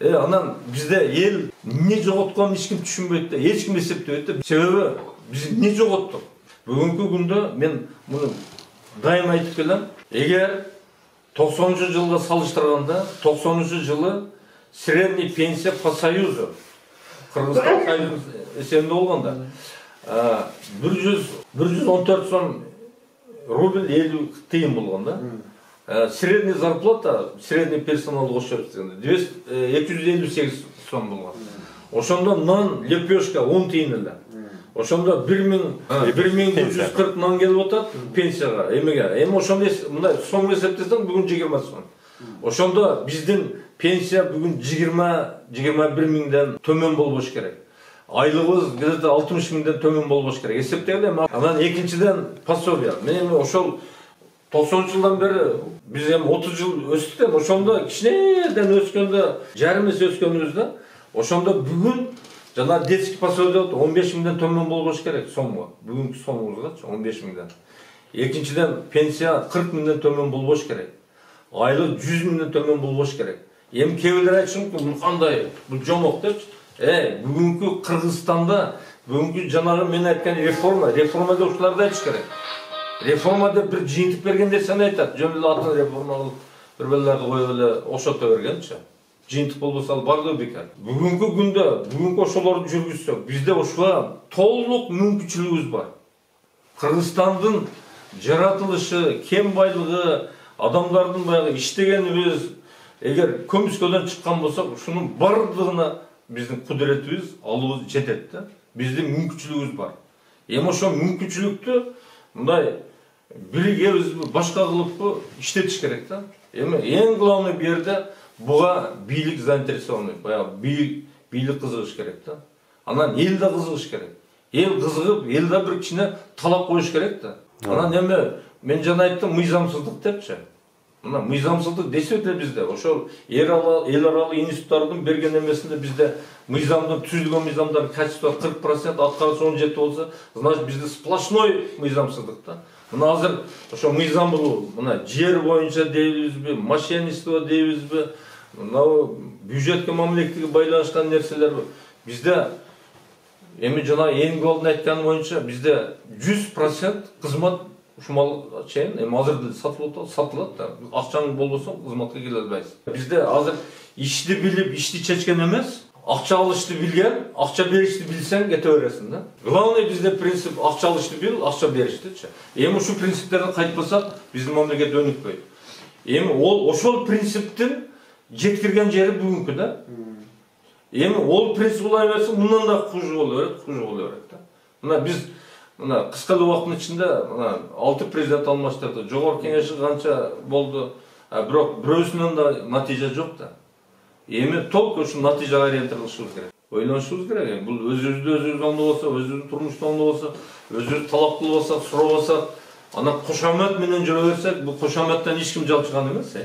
Анан бизде эл эмне жоготконун эч ким түшүнбөйт да, эч ким эсептебейт да. Себеби биз эмне жоготтук? Бүгүнкү күндө мен муну дайым айтып келем. Эгер 90-жылга салыштырганда 90-жылы средний пенсия по союзу Кыргызстан союзунун эсебинде болгондо 114 сом рубль 50 тыйын болгон да. Средний зарплата, средний персонал кошуп 258 сом болгон. Ошондо нан лепешка 10 тыйын эле. Ошондо 1140 нан келип атат пенсияга. Эми ошондо мындай сом эсептесең бүгүн 20 сом. Ошондо биздин пенсия бүгүн 20-21 миңден төмөн болбош керек. Айлыгыбыз где-то 60 миңден төмөн болбош керек. Эсептегиле. Анан экинчиден пособие. Мен ошол 90-жылдан бери биз эми 30 жыл өстүк. Ошондо кичинеден өскөндө, жарым эсе өскөнүбүздө, ошондо бүгүн жана детский пособие 15 миңден төмөн болбош керек сомго. Бүгүнкү сомубузгачы 15 миңден. Экинчиден пенсия 40 миңден төмөн болбош керек. Айлык 100 миңден төмөн болбош керек. Эми кээбилер айтышат, бул кандай, бул жомок депчи. Бүгүнкү Кыргызстанда, бүгүнкү жанагы мен айткан реформа деп ушуларды айтыш керек. Реформа деп бир жыйынтык берген нерсени айтат. Жөн эле атын реформа кылып, бир белерди коюп эле ошото бергенчи. Жыйынтык болбосо ал бардыгы бекер. Бүгүнкү күндө, бүгүнкү ошолорду жүргүзсөк, бизде ушуга толук мүмкүнчүлүгүбүз бар. Кыргызстандын жаратылышы, кен байлыгы, адамдардын баягы иштегенибиз, эгер көмүскөдөн чыккан болсок, ушунун бардыгына биздин кудуретибиз, алыбыз жетет да. Биздин мүмкүнчүлүгүбүз бар. Эми ошо мүмкүнчүлүктү мындай биригебизби, башка кылыппы иштетиш керек да. Эми эң главный бу жерде буга бийлик заинтересованный, баягы бийлик кызыгыш керек да. Анан эл да кызыгыш керек. Эл кызыгып, эл да бир кичине талап коюш керек да. Анан эми мен жана айттым, мыйзамсыздык депчи. Мына мыйзамсыздык десек эле бизде ошол эл аралык институттардын берген эмесинде бизде мыйзамдын түзүлгөн мыйзамдардын качество 40%, аткарышы 17 болсо, значит бизде сплошной мыйзамсыздык да. Мына азыр ошо мыйзам бул, мына жер боюнча дейбизби, мошенничество дейбизби, мына бюджетке мамлекетке байланышкан нерселер бизде эми жана эң алдын айтканы боюнча бизде 100% кызмат ушмал чейин эми азыр сатылат да. Акчаң болбосо кызматка келе албайсың. Бизде азыр ишти билип, ишти чечкен эмес, акча алышты билген, акча беришти билсең кете бересиң да. Главный бизде принцип акча алышты бил, акча бериштичи. Эми ушу принциптерден кайтпасак, биздин мамлекет өнүкпөйт. Эми ошол принциптин жеткирген жери бүгүнкү да. Эми ол принцип улай берсе, мындан да хуже боло берет да. Мына биз мына кыска убакыттын ичинде 6 президент алмаштырды. Жогорку кеңеши канча болду, бирок бирөөсүнөн да натыйжа жок да. Эми толук ушу натыйжага ориентировалышыбыз керек. Ойлонушубуз керек. Бул өзүбүздү оңдобосо, өзүбүздүн турмушту оңдобосо, өзүбүз талап кылбасак, сурабасак, анан кошомат менен жүрө берсек, бул кошоматтан эч ким жалчыган эмес.